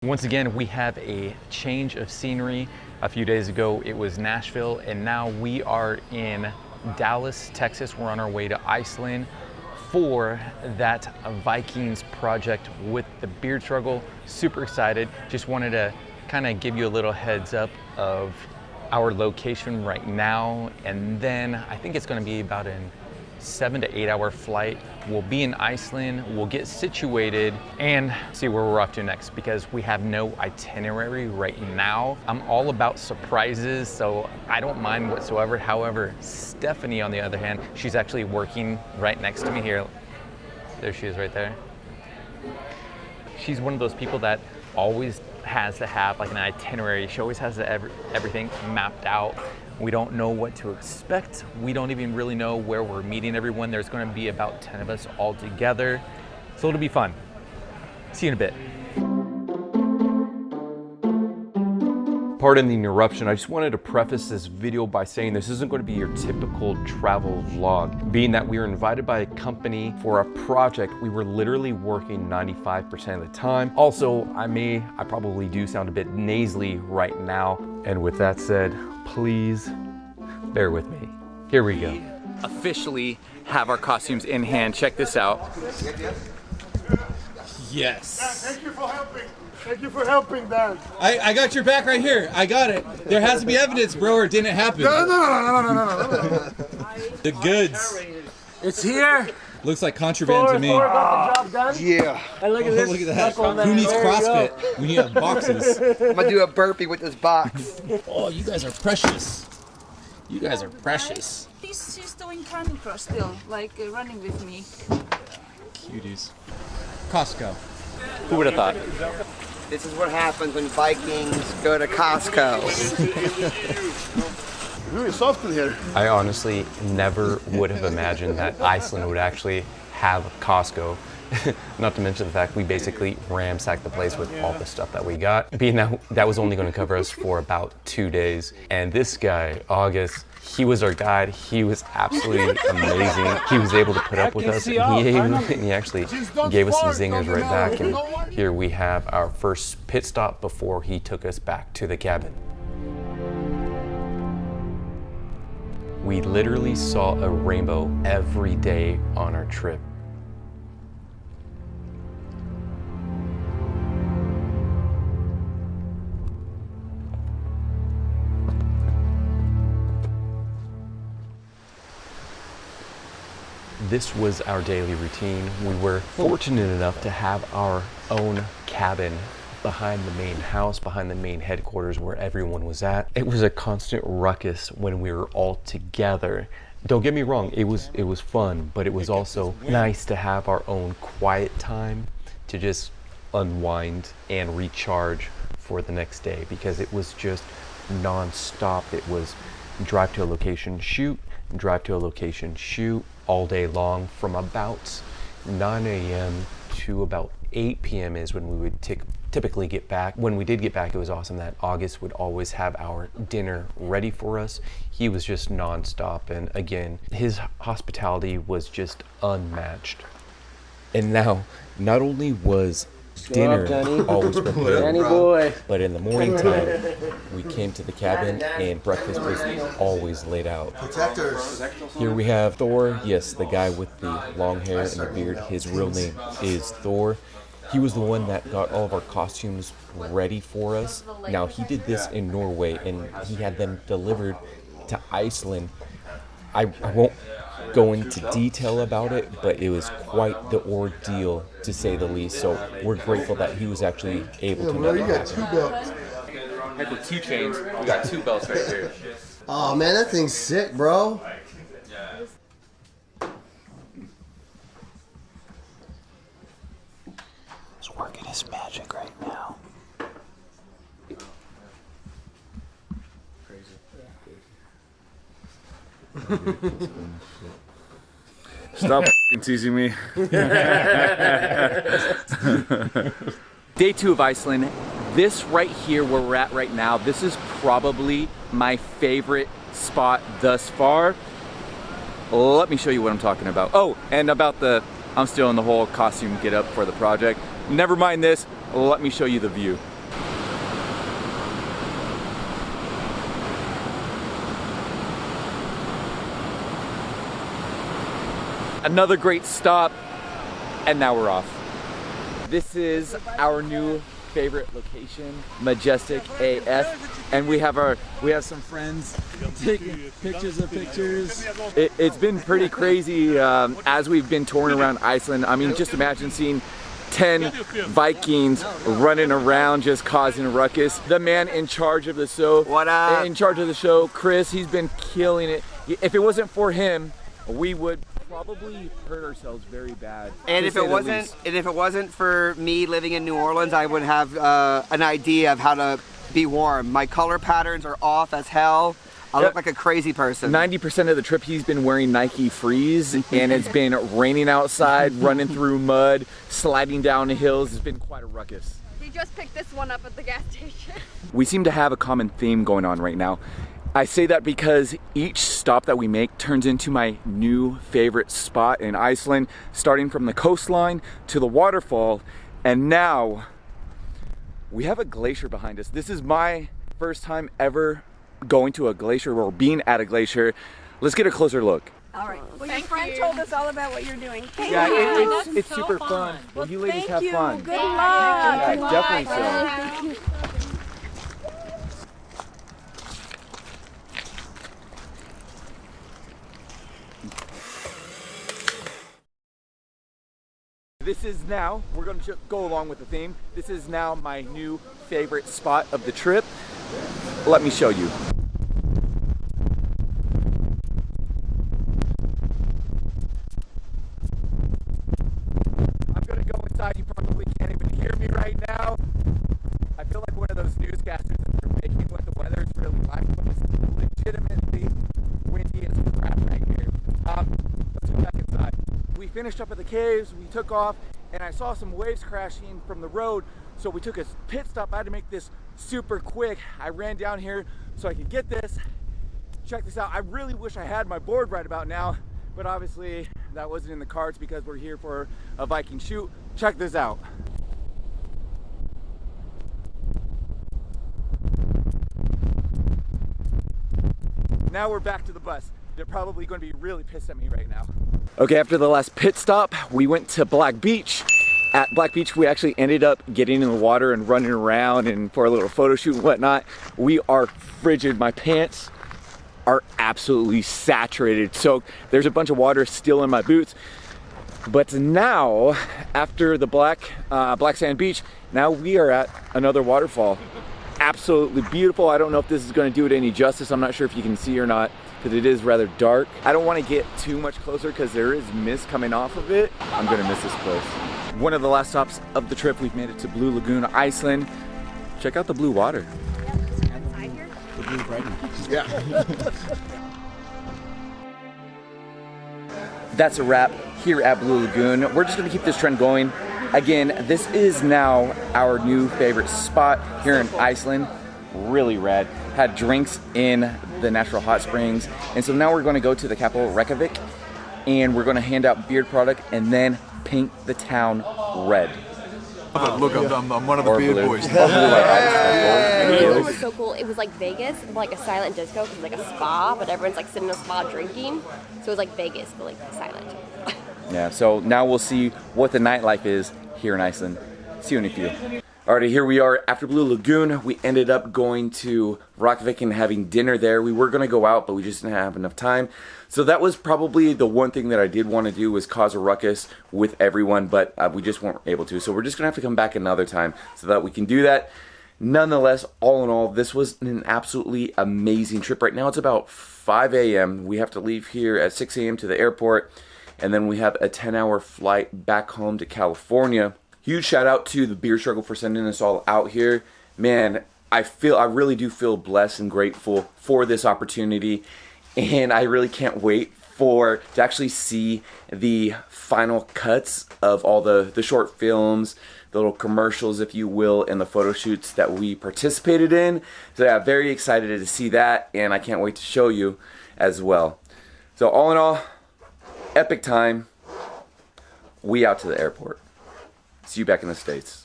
Once again, we have a change of scenery. A few days ago, it was Nashville, and now we are in Dallas, Texas. We're on our way to Iceland for that Vikings project with the beard struggle. Super excited. Just wanted to kind of give you a little heads up of our location right now. And then I think it's going to be about a 7 to 8 hour flight. We'll be in Iceland, we'll get situated and see where we're off to next because we have no itinerary right now. I'm all about surprises, so I don't mind whatsoever. However, Stephanie, on the other hand, she's actually working right next to me here. There she is right there. She's one of those people that always has to have like an itinerary. She always has everything mapped out. We don't know what to expect. We don't even really know where we're meeting everyone. There's going to be about 10 of us all together. So it'll be fun. See you in a bit. Pardon the interruption. I just wanted to preface this video by saying this isn't going to be your typical travel vlog. Being that we were invited by a company for a project, we were literally working 95% of the time. Also, I probably do sound a bit nasally right now. And with that said, please bear with me. Here we go. Officially have our costumes in hand. Check this out. Yes. Thank you for helping. Thank you for helping, Dad. I got your back right here. I got it. There has to be evidence, bro, or it didn't happen. No. The goods. It's here. Looks like contraband to me. Got the job done. Yeah. And look at this. Look at that. Who needs CrossFit? We need boxes. I'm gonna do a burpee with this box. Oh, you guys are precious. You guys are precious. She's doing Candy Crush still, like running with me. Cuties. Costco. Who would have thought? This is what happens when Vikings go to Costco. Really soft in here. I honestly never would have imagined that Iceland would actually have a Costco. Not to mention the fact we basically ransacked the place with all the stuff that we got. Being that was only going to cover us for about 2 days. And this guy, August, he was our guide. He was absolutely amazing. He was able to put up with us. And he actually gave us some zingers right back. And here we have our first pit stop before he took us back to the cabin. We literally saw a rainbow every day on our trip. This was our daily routine. We were fortunate enough to have our own cabin behind the main house, behind the main headquarters where everyone was at. It was a constant ruckus when we were all together. Don't get me wrong, it was fun, but it was also nice to have our own quiet time to just unwind and recharge for the next day because it was just non-stop. It was drive to a location, shoot, drive to a location, shoot all day long from about 9 a.m. to about 8 p.m. is when we would typically get back. When we did get back, it was awesome that August would always have our dinner ready for us. He was just nonstop, and again, his hospitality was just unmatched. And now, not only was dinner always prepared, but in the morning time, we came to the cabin and breakfast was always laid out. Here we have Thor, yes, the guy with the long hair and the beard. His real name is Thor. He was the one that got all of our costumes ready for us. Now, he did this in Norway and he had them delivered to Iceland. I won't go into detail about it, but it was quite the ordeal to say the least. So we're grateful that he was actually able to make it happen. I had the 2 chains. We got 2 belts right here. Oh man, that thing's sick, bro. He's working his magic right now. Stop teasing me. Day 2 of Iceland. This right here where we're at right now, this is probably my favorite spot thus far. Let me show you what I'm talking about. Oh, and about I'm still in the whole costume get up for the project. Never mind this, let me show you the view. Another great stop, and now we're off. This is our new favorite location, Majestic AF, and we have some friends taking pictures of pictures. It's been pretty crazy as we've been touring around Iceland. I mean, just imagine seeing 10 Vikings running around just causing a ruckus. The man in charge of the show, Chris, he's been killing it. If it wasn't for him, we would probably hurt ourselves very bad. And if it wasn't for me living in New Orleans, I would have an idea of how to be warm. My color patterns are off as hell. I look like a crazy person. 90% of the trip he's been wearing Nike Freeze, and it's been raining outside, running through mud, sliding down the hills. It's been quite a ruckus. We just picked this one up at the gas station. We seem to have a common theme going on right now. I say that because each stop that we make turns into my new favorite spot in Iceland, starting from the coastline to the waterfall, and now we have a glacier behind us. This is my first time ever going to a glacier or being at a glacier. Let's get a closer look. All right. Well, your friend told us all about what you're doing. Thank you. It's super fun. Well, you ladies have fun. Good luck. Yeah, definitely so. This is now, we're going to go along with the theme, this is now my new favorite spot of the trip. Let me show you. I'm going to go inside, you probably can't even hear me right now. I feel like one of those newscasters that are making what the weather is really like, but it's legitimately windy as crap right here. Let's go back inside. We finished up at the caves, we took off, and I saw some waves crashing from the road, so we took a pit stop. I had to make this super quick. I ran down here so I could get this. Check this out. I really wish I had my board right about now, but obviously that wasn't in the cards because we're here for a Viking shoot. Check this out. Now we're back to the bus. They're probably going to be really pissed at me right now. Okay, after the last pit stop, we went to Black Beach. At Black Beach, we actually ended up getting in the water and running around and for a little photo shoot and whatnot. We are frigid. My pants are absolutely saturated. So there's a bunch of water still in my boots. But now, after the black sand beach, now we are at another waterfall. Absolutely beautiful. I don't know if this is going to do it any justice. I'm not sure if you can see or not, because it is rather dark. I don't want to get too much closer because there is mist coming off of it. I'm gonna miss this place. One of the last stops of the trip, we've made it to Blue Lagoon, Iceland. Check out the blue water. The blue brighten. Yeah. That's a wrap here at Blue Lagoon. We're just gonna keep this trend going. Again, this is now our new favorite spot here in Iceland. Really rad. Had drinks in the natural hot springs, and so now we're going to go to the capital Reykjavik, and we're going to hand out beard product and then paint the town red. Look, I'm one of the beard boys. It was so cool. It was like Vegas, like a silent disco, because like a spa, but everyone's like sitting in a spa drinking. So it was like Vegas, but like silent. Yeah, so now we'll see what the nightlife is here in Iceland. See you in a few. Alrighty, here we are after Blue Lagoon. We ended up going to Reykjavik and having dinner there. We were going to go out, but we just didn't have enough time. So that was probably the one thing that I did want to do, was cause a ruckus with everyone, but we just weren't able to. So we're just going to have to come back another time so that we can do that. Nonetheless, all in all, this was an absolutely amazing trip. Right now it's about 5 a.m. We have to leave here at 6 a.m. to the airport, and then we have a 10-hour flight back home to California. Huge shout out to the Beer Struggle for sending us all out here. Man, I really do feel blessed and grateful for this opportunity, and I really can't wait to actually see the final cuts of all the short films, the little commercials, if you will, and the photo shoots that we participated in. So yeah, very excited to see that, and I can't wait to show you as well. So all in all, epic time. We out to the airport. See you back in the States.